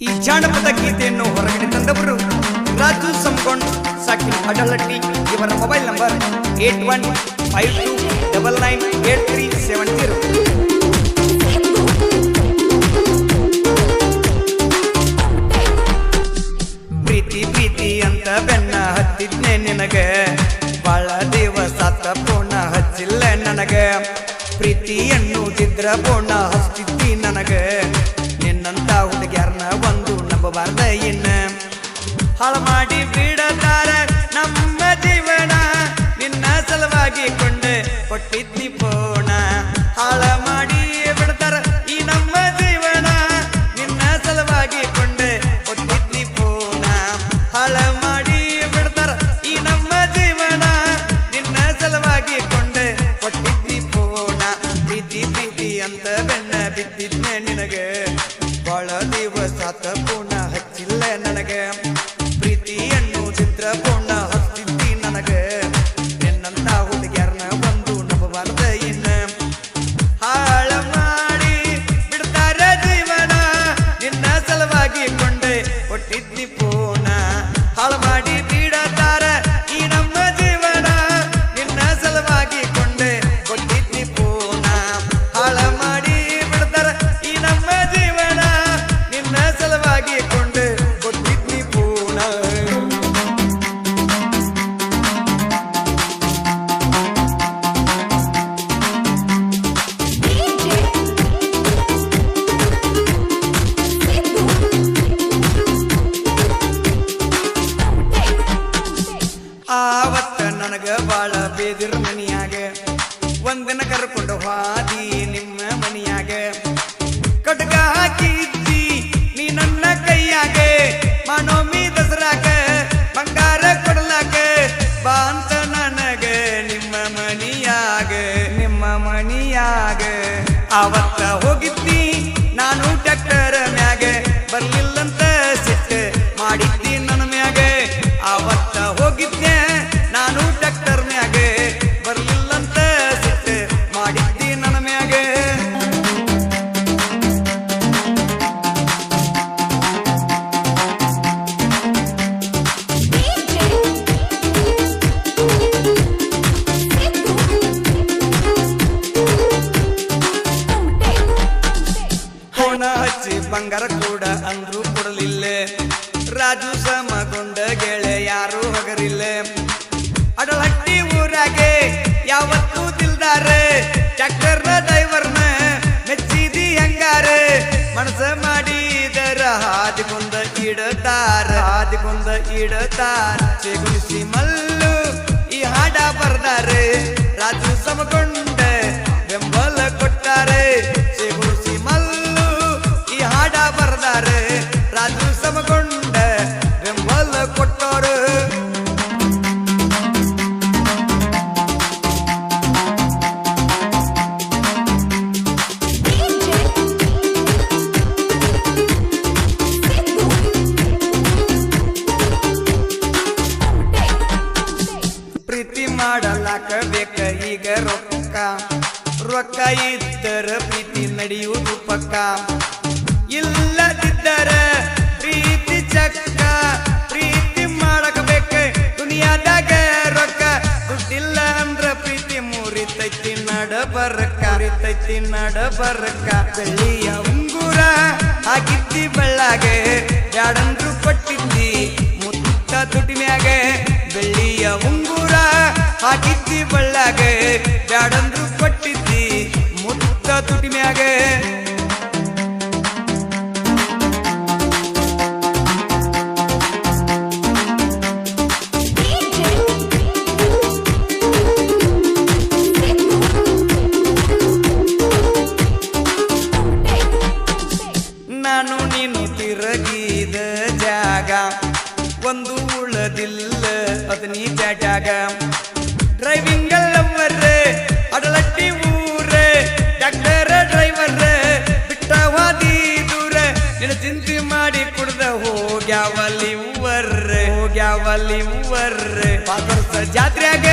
ಈ ಜಾನಪದ ಗೀತೆಯನ್ನು ಹೊರಗಡೆ ತಂದವರು ರಾಜು ಸಂಗೊಂಡ್ ಸಾಕಿನ್ ಅಡಲಟ್ಟಿ. ಇವರ ಮೊಬೈಲ್ ನಂಬರ್ 8152998370. ಪ್ರೀತಿ ಪ್ರೀತಿ ಅಂತ ಬೆನ್ನ ಹತ್ತಿದ್ನೆ ನಿನಗೆ, ಬಾಳ ದಿವಸಾತ ಪೋಣ ಹಚ್ಚಿಲ್ಲ ನನಗೆ. ಪ್ರೀತಿ ಎನ್ನುವುದಿದ್ರ ಪೋಣ ಹಚ್ಚಿದ್ದಿ ನನಗೆ. ನಿನ್ನಂತ ಹುಡುಗ್ಯಾರನ ಒಂದು ನಂಬಬಾರ್ದ ಇನ್ನ. ಹಾಳು ಮಾಡಿ ಬಿಡತಾರ ನಮ್ಮ ಜೀವನ, ನಿನ್ನ ಸಲುವಾಗಿ ಕೊಂಡೆ ಕೊಟ್ಟಿದ್ನಿ ಪೋಣ. ಹಾಳ ಮಾಡಿ ಬಿಡ್ತಾರ ಈ ನಮ್ಮ ಜೀವನ, ನಿನ್ನ ಸಲುವಾಗಿ ಕೊಂಡೆ ಕೊಟ್ಟಿದ್ನಿ ಪೋಣ. ಹಾಳ ಮಾಡಿ ಬಿಡ್ತಾರ ಈ ನಮ್ಮ ಜೀವನ, ನಿನ್ನ ಸಲುವಾಗಿ ಕೊಂಡೆ ಕೊಟ್ಟಿದ್ನಿ ಪೋಣ. ಪ್ರೀತಿ ಪ್ರೀತಿ ಅಂತ ಬೆನ್ನ ಬಿದ್ದಿದ್ನೆ ನಿನಗೆ, ಬಾಳ ದಿವಸಾತ ಪೂರ್ಣ ಹಚ್ಚಿಲ್ಲ ನನಗೆ. ಪ್ರೀತಿಯನ್ನು ಚಿತ್ರ ಪೂರ್ಣ ಹಚ್ಚಿದ್ದಿ ನನಗೆ. ನಿನ್ನಂತ ಹುಡುಗ್ಯಾರನ ಒಂದು ನಂಬಬಾರ್ದ ಇನ್ನ. ಹಾಳ ಮಾಡಿ ಬಿಡ್ತಾರ ಜೀವನ, ನಿನ್ನ ಸಲುವಾಗಿ ಕೊಂಡೆ ಕೊಟ್ಟಿದ್ದಿ ಪೂರ್ಣ. ಹಾಳು ಮಾಡಿ ಬಿಡತಾರ ಈ ನಮ್ಮ ಜೀವನ, ನಿನ್ನ ಸಲುವಾಗಿ ಕೊಂಡೆ ಕೊಟ್ಟಿದ್ದಿ ಪೂರ್ಣ. ಹಾಳ ಮಾಡಿ ಬಿಡ್ತಾರ ಈ ನಮ್ಮ ಜೀವನ, ನಿನ್ನ ಸಲುವಾಗಿ ಕೊಂಡೆ ಕೊಟ್ಟಿದ್ನಿ ಪೂರ್ಣ. ಆವತ್ತ ನನಗ ಬಾಳ ಬೇದಿರ ಮನಿಯಾಗ, ಒಂದಿನ ಕರ್ಕೊಂಡು ಹಾದಿ ನಿಮ್ಮ ಮನಿಯಾಗ. ಕಟ್ಗ ಹಾಕಿದ್ದಿ ನೀ ನನ್ನ ಕೈಯಾಗ, ಮಾನೋಮಿ ದಸರಾಕ ಬಂಗಾರ ಕೊಡಲಾಕ. ಬಾ ಅಂತ ನನಗ ನಿಮ್ಮ ಮನಿಯಾಗ, ನಿಮ್ಮ ಮನಿಯಾಗ. ಆವತ್ತ ಹೋಗಿದ್ದಿ ನಾನು ಟ್ರ್ಯಾಕ್ಟರ್ ಮ್ಯಾಗ, ಬರ್ಲಿಲ್ಲಂತ ಸಿಟ್ಟ ಮಾಡಿದ್ದಿ ನನ್ನ ಮ್ಯಾಗ. ಆವತ್ತ ಹೋಗಿದ್ದೆ ನಾನು ಟ್ರ್ಯಾಕ್ಟರ್ ಮ್ಯಾಗ, ಬರ್ಲಿಲ್ಲಂತ ಸಿಟ್ಟ ಮಾಡಿದ್ದಿ ನನ್ನ ಮ್ಯಾಗ. ಫೋನ ಹಚ್ಚಿ ಬಂಗಾರ ಕೂಡ ಅಂದ್ರು ಕೊಡಲಿಲ್ಲ. ರಾಜು ಸಮಗೊಂಡ ಗೆಳೆ ಯಾರು ಹೊಗರಿಲ್ಲ. ಅಡಲಟ್ಟಿ ಊರಾಗೆ ಯಾವತ್ತೂ ದಿಲ್ದಾರೆ, ಟ್ರ್ಯಾಕ್ಟರ್ನ ಡ್ರೈವರ್ನ ಮೆಚ್ಚಿದಿ ಹೆಂಗಾರೆ. ಮನಸ ಮಾಡಿದರ ಹಾದಿಗೊಂದ ಇಡತಾರ, ಹಾದಿಗೊಂದ ಇಡತಾರ. ಚೆಗುಣಿಸಿ ಮಲ್ಲು ಈ ಹಾಡ ಬರ್ದಾರೆ, ರಾಜು ಸಮಗೊಂಡ ಬೆಂಬಲ ಕೊಟ್ಟಾರೆ. ಚೆಗುಣಿಸಿ ಮಲ್ಲು ಈ ಹಾಡ ಬರ್ದಾರೆ, ರಾಜು ಸಮಗೊಂಡ ಬೆಂಬಲ ಕೊಟ್ಟರು. ಪ್ರೀತಿ ಮಾಡಲಾಕ ಬೇಕ ಈಗ ರೊಕ್ಕ, ರೊಕ್ಕ ಇದ್ದರ ಪ್ರೀತಿ ನಡೆಯುವುದು ಪಕ್ಕ. ಇಲ್ಲದಿದ್ದರ ಪ್ರೀತಿ ಚಕ್ಕ, ಪ್ರೀತಿ ಮಾಡಕ ಬೇಕ ದುನಿಯಾದಾಗ ರೊಕ್ಕ. ದುಡ್ಡಿಲ್ಲ ಅಂದ್ರ ಪ್ರೀತಿ ಮುರಿತೈತಿ ನಡಬರಕ, ಮುರಿತೈತಿ ನಡಬರಕ. ಬೆಳ್ಳಿಯ ಉಂಗುರ ಹಾಕಿದ್ದಿ ಬೆಳ್ಳಾಗೆ, ಬ್ಯಾಡಂದ್ರು ಕೊಟ್ಟಿದ್ದಿ ಮುತ್ತ ತುಟಿ ಮ್ಯಾಗ. ಬೆಳ್ಳಿಯ ಉಂಗುರ ಹಾಕಿದ್ದಿ ಬೆಳ್ಳಾಗೆ, ಬ್ಯಾಡಂದ್ರು ಕೊಟ್ಟಿದ್ದಿ ಮುತ್ತ ತುಟಿ ಮ್ಯಾಗ. ನಾನು ನೀನು ತಿರುಗಿದ ಜಾಗ ಒಂದು ಉಳದಿಲ್ಲ ಅದನಿ ಜಾಗ. ಡ್ರೈವಿಂಗ್ ಲವರ್ ಅಡಲಟ್ಟಿ ಊರ, ಟ್ರ್ಯಾಕ್ಟರ್ ಡ್ರೈವರ್ ಬಿಟ್ಟ ವಾದಿ ದೂರ. ನಿನ್ನ ಚಿಂತೆ ಮಾಡಿ ಕುಡ್ದ ಹೋಗ್ಯಾವಲ್ಲಿ ಹೋಗ್ಯಾವಲ್ಲಿ ವರ್ಷ ಜಾತ್ರೆಯಾಗ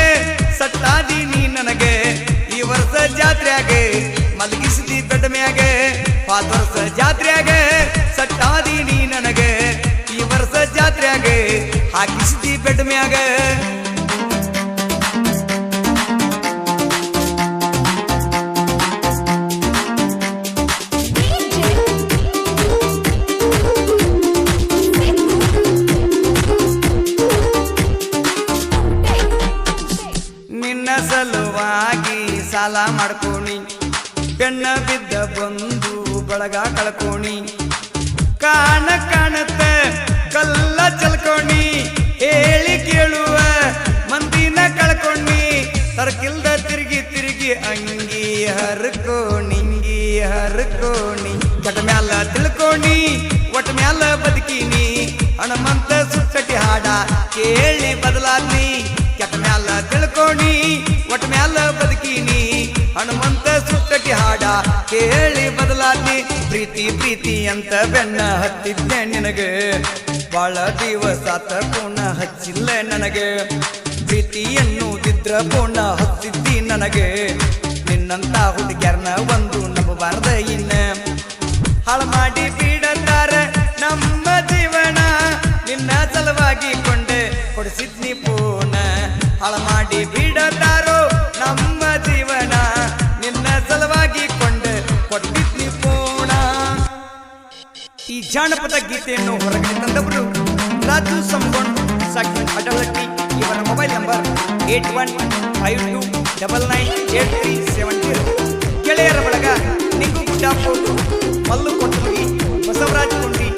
ಸತ್ತಾದಿ ನೀ ನನಗೆ. ಈ ವರ್ಷ ಜಾತ್ರೆಯಾಗ ಮಲಗಿಸಿದಿ ಬೆಟ್ಟ ಮ್ಯಾಗ, 5 ವರ್ಷ ಜಾತ್ರೆಯಾಗ ಬೆನ್ನ ಬಿದ್ದ ಬಂದು ಬಳಗ ಕಳ್ಕೋಣಿ ಕಾಣತ್ತ ಕಲ್ಲ ಚಲ್ಕೋಣಿ ಹೇಳಿ ಕೇಳುವ ಮಂದಿನ ಕಳ್ಕೊಂಡಿ ತರಕಿಲ್ದ ತಿರುಗಿ ಅಂಗಿ ಹರ್ಕೋಣಿ ಕಟ ಮ್ಯಾಲ ತಿಳ್ಕೋಣಿ ಒಟ ಮ್ಯಾಲ ಬದುಕಿನಿ ಹಣಮಂತ ಸುಕ್ಕಟಿ ಹಾಡ ಕೇಳಿ ಬದಲಾದ್ನಿ ಕೆಟ ಮ್ಯಾಲ ತಿಳ್ಕೋಣಿ ಒಟ ಮ್ಯಾಲ ಬದುಕಿನಿ ಹಣಮಂತ ಸುಕ್ಕಟಿ ಹಾಡ ಕೇಳಿ ಬದಲಾದ್ನಿ ಪ್ರೀತಿ ಅಂತ ಬೆನ್ನ ಹತ್ತಿದ್ದೆ ನಿನಗೆ ಬಾಳ ದಿವಸಾತ ಪೂರ್ಣ ಹಚ್ಚಿಲ್ಲ ನನಗೆ ಪ್ರೀತಿ ಎನ್ನುವುದಿದ್ರ ಪೂರ್ಣ ಹತ್ತಿದ್ದಿ ನನಗೆ ನಿನ್ನಂತ ಹುಡುಗ್ಯಾರನ ಒಂದು ನಂಬಬಾರ್ದ ಇನ್ನ ಹಾಳ ಮಾಡಿ ಬಿಡತಾರ ನಮ್ಮ ಜೀವನ ನಿನ್ನ ಸಲುವಾಗಿ ಕೊಂಡೆ ಕೊಡಿಸಿದ್ನಿ ಪೂರ್ಣ ಹಾಳ ಮಾಡಿ ಬಿಡತಾರೋ ನಮ್ಮ ಜೀವನ ನಿನ್ನ ಸಲುವಾಗಿ ಕೊಂಡೆ ಕೊಟ್ಟಿದ್ನಿ ಪೂರ್ಣ. ಈ ಜಾನಪದ ಗೀತೆಯನ್ನು ಹೊರಗಡೆ ತಂದವರು ರಾಜು ಸಂಗೊಂಡ್ ಸಾಕಿನ್ ಅಡಲಟ್ಟಿ. ಇವರ ಮೊಬೈಲ್ ನಂಬರ್ 8152998370. ಗೆಳೆಯರ ಬಳಗ ನಿಂಗು ಗುಡ್ಡಾಪುರ್, ಮಲ್ಲು ಕೊಟ್ಟಗಿ, ಬಸವರಾಜ್ ಕೊಂಡಿ,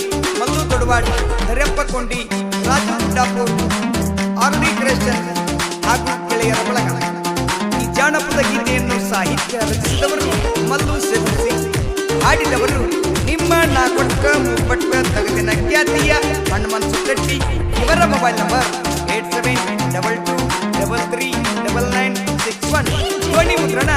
ಮಲ್ಲು ದೊಡವಾಡಿ, ದರ್ಯಪ್ಪ ಕೊಂಡಿ, ರಾಜು ಗುಡ್ಡಾಪುರ್, ಆರ್ಡಿ ಕ್ರಿಶ್ಚಿಯನ್ ಹಾಗೂ ಗೆಳೆಯರ ಬಳಗ. ಈ ಜಾನಪದ ಗೀತೆಯನ್ನು ಸಾಹಿತ್ಯ ರಚಿಸಿದವರು ಮಲ್ಲು ಸೇವಿಸಿ, ಹಾಡಿದವರು ನಿಮ್ಮ ನಾಲ್ಕ ಮೂಪಟ್ಟ ತಗದಿನ ಖ್ಯಾತಿಯ ಹನುಮಂತ ಸುಕ್ಕಟ್ಟಿ. ಇವರ ಮೊಬೈಲ್ ನಂಬರ್ 8722339961. ಧ್ವನಿ ಮುದ್ರಣ